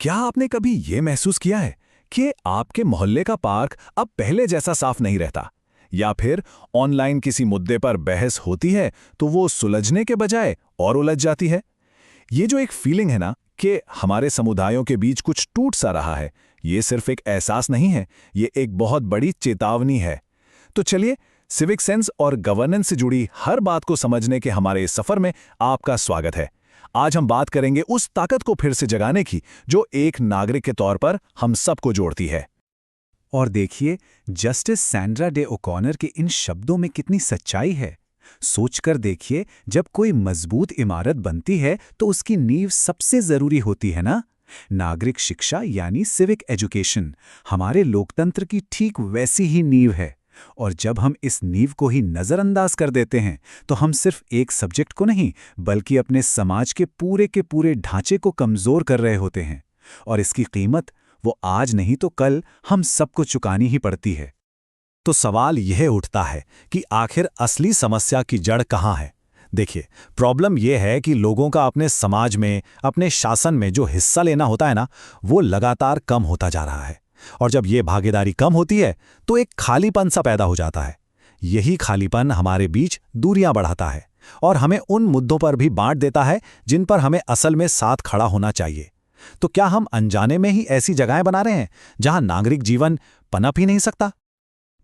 क्या आपने कभी ये महसूस किया है कि आपके मोहल्ले का पार्क अब पहले जैसा साफ नहीं रहता? या फिर ऑनलाइन किसी मुद्दे पर बहस होती है तो वो सुलझने के बजाय और उलझ जाती है? ये जो एक फीलिंग है ना कि हमारे समुदायों के बीच कुछ टूट सा रहा है, ये सिर्फ एक एहसास नहीं है, ये एक बहुत बड़ी चेतावनी है। तो चलिए, सिविक सेंस और गवर्नेंस से जुड़ी हर बात को समझने के हमारे इस सफर में आपका स्वागत है। आज हम बात करेंगे उस ताकत को फिर से जगाने की जो एक नागरिक के तौर पर हम सबको जोड़ती है। और देखिए, जस्टिस सैंड्रा डे ओकॉनर के इन शब्दों में कितनी सच्चाई है। सोचकर देखिए, जब कोई मजबूत इमारत बनती है तो उसकी नींव सबसे जरूरी होती है ना। नागरिक शिक्षा यानी सिविक एजुकेशन हमारे लोकतंत्र की ठीक वैसी ही नींव है। और जब हम इस नींव को ही नजरअंदाज कर देते हैं तो हम सिर्फ एक सब्जेक्ट को नहीं बल्कि अपने समाज के पूरे ढांचे को कमजोर कर रहे होते हैं। और इसकी कीमत वो आज नहीं तो कल हम सबको चुकानी ही पड़ती है। तो सवाल यह उठता है कि आखिर असली समस्या की जड़ कहाँ है? देखिए, प्रॉब्लम यह है कि लोगों का अपने समाज में, अपने शासन में जो हिस्सा लेना होता है ना, वो लगातार कम होता जा रहा है। और जब ये भागीदारी कम होती है तो एक खालीपन सा पैदा हो जाता है। यही खालीपन हमारे बीच दूरियां बढ़ाता है और हमें उन मुद्दों पर भी बांट देता है जिन पर हमें असल में साथ खड़ा होना चाहिए। तो क्या हम अनजाने में ही ऐसी जगहें बना रहे हैं जहां नागरिक जीवन पनप ही नहीं सकता?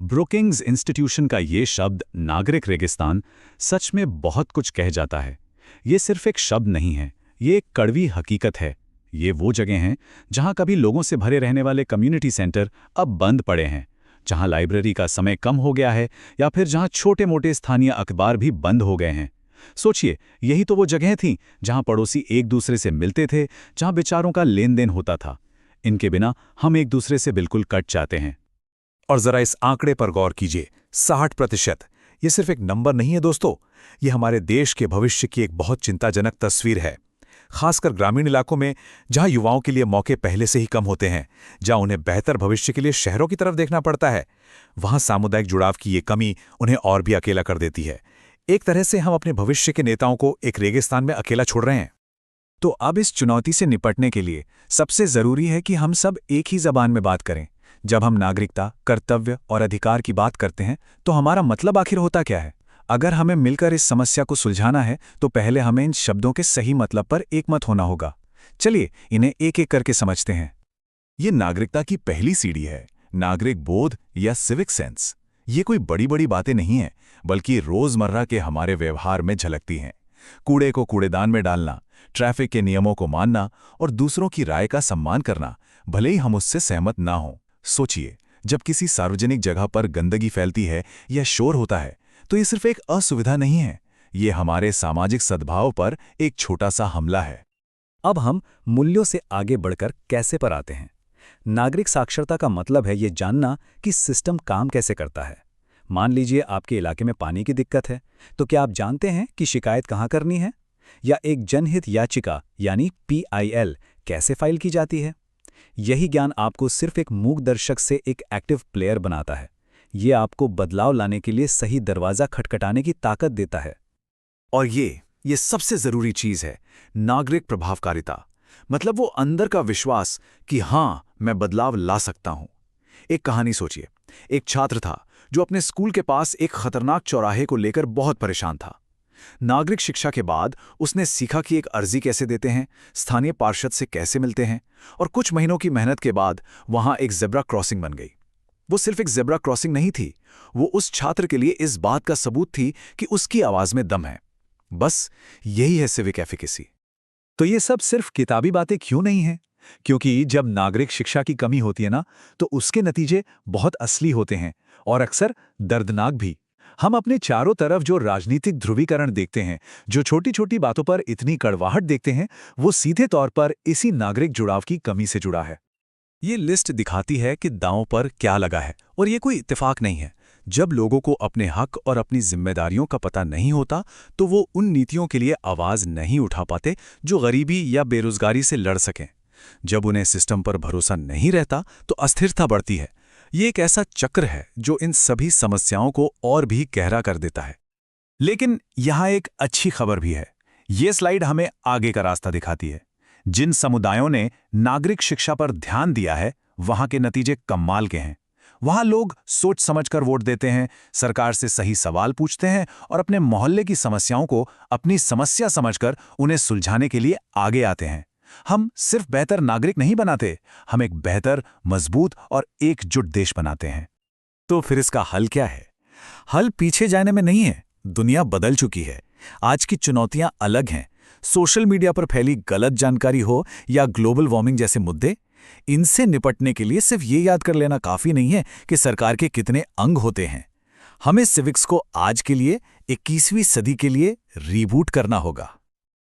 ब्रुकिंग्स इंस्टीट्यूशन का ये शब्द नागरिक रेगिस्तान सच में बहुत कुछ कह जाता है। ये सिर्फ एक शब्द नहीं है, ये एक कड़वी हकीकत है। ये वो जगह हैं जहां कभी लोगों से भरे रहने वाले कम्युनिटी सेंटर अब बंद पड़े हैं, जहां लाइब्रेरी का समय कम हो गया है या फिर जहां छोटे-मोटे स्थानीय अखबार भी बंद हो गए हैं। सोचिए, यही तो वो जगह थीं जहां पड़ोसी एक दूसरे से मिलते थे, जहां विचारों का लेन देन होता था। इनके बिना हम एक दूसरे से बिल्कुल कट जाते हैं। और जरा इस आंकड़े पर गौर कीजिए, 60%। ये सिर्फ एक नंबर नहीं है दोस्तों, ये हमारे देश के भविष्य की एक बहुत चिंताजनक तस्वीर है। खासकर ग्रामीण इलाकों में, जहां युवाओं के लिए मौके पहले से ही कम होते हैं, जहां उन्हें बेहतर भविष्य के लिए शहरों की तरफ देखना पड़ता है, वहां सामुदायिक जुड़ाव की ये कमी उन्हें और भी अकेला कर देती है। एक तरह से हम अपने भविष्य के नेताओं को एक रेगिस्तान में अकेला छोड़ रहे हैं। तो अब इस चुनौती से निपटने के लिए सबसे जरूरी है कि हम सब एक ही जबान में बात करें। जब हम नागरिकता, कर्तव्य और अधिकार की बात करते हैं तो हमारा मतलब आखिर होता क्या है? अगर हमें मिलकर इस समस्या को सुलझाना है तो पहले हमें इन शब्दों के सही मतलब पर एकमत होना होगा। चलिए, इन्हें एक एक करके समझते हैं। ये नागरिकता की पहली सीढ़ी है, नागरिक बोध या सिविक सेंस। ये कोई बड़ी बड़ी बातें नहीं हैं, बल्कि रोजमर्रा के हमारे व्यवहार में झलकती हैं। कूड़े को कूड़ेदान में डालना, ट्रैफिक के नियमों को मानना और दूसरों की राय का सम्मान करना, भले ही हम उससे सहमत ना हों। सोचिए, जब किसी सार्वजनिक जगह पर गंदगी फैलती है या शोर होता है तो ये सिर्फ एक असुविधा नहीं है, ये हमारे सामाजिक सद्भाव पर एक छोटा सा हमला है। अब हम मूल्यों से आगे बढ़कर कैसे पर आते हैं। नागरिक साक्षरता का मतलब है ये जानना कि सिस्टम काम कैसे करता है। मान लीजिए आपके इलाके में पानी की दिक्कत है, तो क्या आप जानते हैं कि शिकायत कहाँ करनी है? या एक जनहित याचिका यानी PIL कैसे फाइल की जाती है? यही ज्ञान आपको सिर्फ एक मूक दर्शक से एक एक्टिव प्लेयर बनाता है। ये आपको बदलाव लाने के लिए सही दरवाजा खटखटाने की ताकत देता है। और ये सबसे जरूरी चीज है, नागरिक प्रभावकारिता। मतलब वो अंदर का विश्वास कि हाँ, मैं बदलाव ला सकता हूं। एक कहानी सोचिए, एक छात्र था जो अपने स्कूल के पास एक खतरनाक चौराहे को लेकर बहुत परेशान था। नागरिक शिक्षा के बाद उसने सीखा कि एक अर्जी कैसे देते हैं, स्थानीय पार्षद से कैसे मिलते हैं, और कुछ महीनों की मेहनत के बाद वहां एक जेब्रा क्रॉसिंग बन गई। वो सिर्फ एक जेब्रा क्रॉसिंग नहीं थी, वो उस छात्र के लिए इस बात का सबूत थी कि उसकी आवाज में दम है। बस यही है सिविक एफिकेसी। तो ये सब सिर्फ किताबी बातें क्यों नहीं हैं? क्योंकि जब नागरिक शिक्षा की कमी होती है ना, तो उसके नतीजे बहुत असली होते हैं और अक्सर दर्दनाक भी। हम अपने चारों तरफ जो राजनीतिक ध्रुवीकरण देखते हैं, जो छोटी छोटी बातों पर इतनी कड़वाहट देखते हैं, वो सीधे तौर पर इसी नागरिक जुड़ाव की कमी से जुड़ा है। ये लिस्ट दिखाती है कि दांव पर क्या लगा है, और ये कोई इत्तेफाक नहीं है। जब लोगों को अपने हक और अपनी जिम्मेदारियों का पता नहीं होता तो वो उन नीतियों के लिए आवाज नहीं उठा पाते जो गरीबी या बेरोजगारी से लड़ सकें। जब उन्हें सिस्टम पर भरोसा नहीं रहता तो अस्थिरता बढ़ती है। ये एक ऐसा चक्र है जो इन सभी समस्याओं को और भी गहरा कर देता है। लेकिन यहाँ एक अच्छी खबर भी है। ये स्लाइड हमें आगे का रास्ता दिखाती है। जिन समुदायों ने नागरिक शिक्षा पर ध्यान दिया है, वहां के नतीजे कमाल के हैं। वहां लोग सोच समझकर वोट देते हैं, सरकार से सही सवाल पूछते हैं और अपने मोहल्ले की समस्याओं को अपनी समस्या समझकर उन्हें सुलझाने के लिए आगे आते हैं। हम सिर्फ बेहतर नागरिक नहीं बनाते, हम एक बेहतर, मजबूत और एकजुट देश बनाते हैं। तो फिर इसका हल क्या है? हल पीछे जाने में नहीं है। दुनिया बदल चुकी है। आज की चुनौतियां अलग हैं। सोशल मीडिया पर फैली गलत जानकारी हो या ग्लोबल वार्मिंग जैसे मुद्दे, इनसे निपटने के लिए सिर्फ ये याद कर लेना काफी नहीं है कि सरकार के कितने अंग होते हैं। हमें सिविक्स को आज के लिए, 21वीं सदी के लिए रीबूट करना होगा।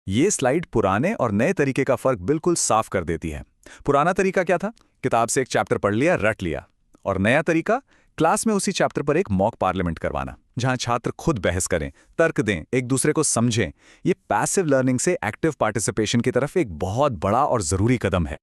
ये स्लाइड पुराने और नए तरीके का फर्क बिल्कुल साफ कर देती है। पुराना तरीका क्या था? किताब से एक चैप्टर पढ़ लिया, रट लिया। और नया तरीका, क्लास में उसी चैप्टर पर एक मॉक पार्लियामेंट करवाना, जहां छात्र खुद बहस करें, तर्क दें, एक दूसरे को समझें। ये पैसिव लर्निंग से एक्टिव पार्टिसिपेशन की तरफ एक बहुत बड़ा और जरूरी कदम है।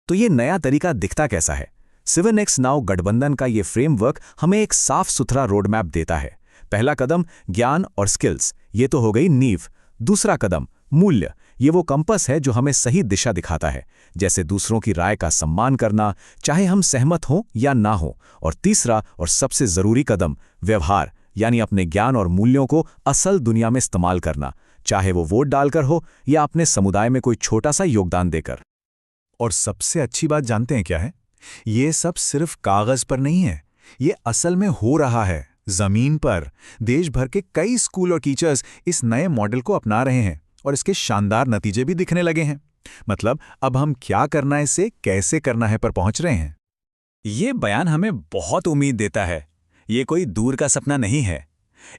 तो ये नया तरीका दिखता कैसा है? 7x नाउ गठबंधन का ये फ्रेमवर्क हमें एक साफ सुथरा रोड मैप देता है। पहला कदम ज्ञान और स्किल्स, ये तो हो गई नींव। दूसरा कदम मूल्य, ये वो कंपस है जो हमें सही दिशा दिखाता है, जैसे दूसरों की राय का सम्मान करना, चाहे हम सहमत हों या ना हो। और तीसरा और सबसे जरूरी कदम व्यवहार, यानी अपने ज्ञान और मूल्यों को असल दुनिया में इस्तेमाल करना, चाहे वो वोट डालकर हो या अपने समुदाय में कोई छोटा सा योगदान देकर। और सबसे अच्छी बात जानते हैं क्या है? ये सब सिर्फ कागज पर नहीं है, ये असल में हो रहा है जमीन पर। देश भर के कई स्कूल और टीचर्स इस नए मॉडल को अपना रहे हैं और इसके शानदार नतीजे भी दिखने लगे हैं। मतलब अब हम क्या करना है से कैसे करना है पर पहुंच रहे हैं। ये बयान हमें बहुत उम्मीद देता है। ये कोई दूर का सपना नहीं है।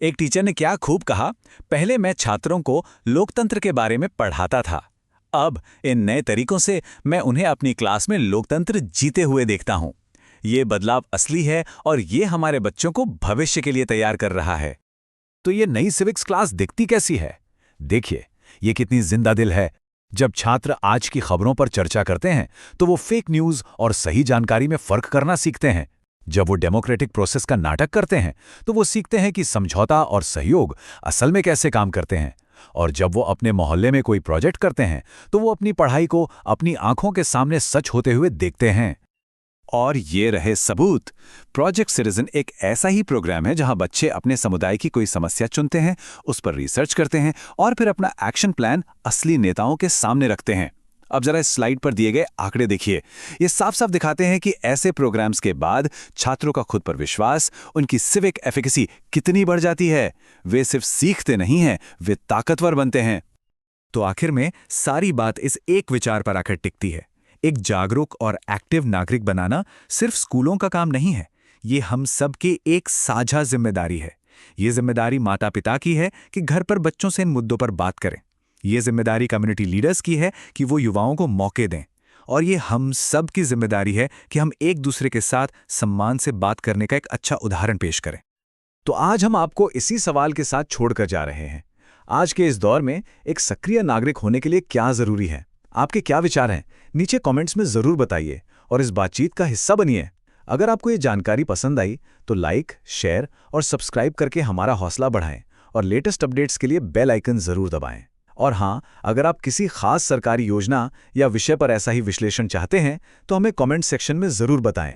एक टीचर ने क्या खूब कहा, पहले मैं छात्रों को लोकतंत्र के बारे में पढ़ाता था, अब इन नए तरीकों से मैं उन्हें अपनी क्लास में लोकतंत्र जीते हुए देखता हूं। ये बदलाव असली है और ये हमारे बच्चों को भविष्य के लिए तैयार कर रहा है। तो ये नई सिविक्स क्लास दिखती कैसी है? देखिए, ये कितनी जिंदा दिल है। जब छात्र आज की खबरों पर चर्चा करते हैं तो वो फेक न्यूज और सही जानकारी में फर्क करना सीखते हैं। जब वो डेमोक्रेटिक प्रोसेस का नाटक करते हैं तो वो सीखते हैं कि समझौता और सहयोग असल में कैसे काम करते हैं। और जब वो अपने मोहल्ले में कोई प्रोजेक्ट करते हैं तो वो अपनी पढ़ाई को अपनी आंखों के सामने सच होते हुए देखते हैं। और ये रहे सबूत। प्रोजेक्ट सिटीजन एक ऐसा ही प्रोग्राम है जहां बच्चे अपने समुदाय की कोई समस्या चुनते हैं, उस पर रिसर्च करते हैं और फिर अपना एक्शन प्लान असली नेताओं के सामने रखते हैं। अब जरा इस स्लाइड पर दिए गए आंकड़े देखिए। ये साफ साफ दिखाते हैं कि ऐसे प्रोग्राम्स के बाद छात्रों का खुद पर विश्वास, उनकी सिविक एफिकेसी कितनी बढ़ जाती है। वे सिर्फ सीखते नहीं हैं, वे ताकतवर बनते हैं। तो आखिर में सारी बात इस एक विचार पर आकर टिकती है, एक जागरूक और एक्टिव नागरिक बनाना सिर्फ स्कूलों का काम नहीं है, ये हम सब की एक साझा जिम्मेदारी है। ये जिम्मेदारी माता पिता की है कि घर पर बच्चों से इन मुद्दों पर बात करें। ये जिम्मेदारी कम्युनिटी लीडर्स की है कि वो युवाओं को मौके दें। और ये हम सब की जिम्मेदारी है कि हम एक दूसरे के साथ सम्मान से बात करने का एक अच्छा उदाहरण पेश करें। तो आज हम आपको इसी सवाल के साथ छोड़कर जा रहे हैं। आज के इस दौर में एक सक्रिय नागरिक होने के लिए क्या जरूरी है? आपके क्या विचार हैं? नीचे कमेंट्स में जरूर बताइए और इस बातचीत का हिस्सा बनिए। अगर आपको ये जानकारी पसंद आई तो लाइक, शेयर और सब्सक्राइब करके हमारा हौसला बढ़ाएं और लेटेस्ट अपडेट्स के लिए बेल आइकन जरूर दबाएं। और हाँ, अगर आप किसी खास सरकारी योजना या विषय पर ऐसा ही विश्लेषण चाहते हैं तो हमें कमेंट सेक्शन में जरूर बताएं।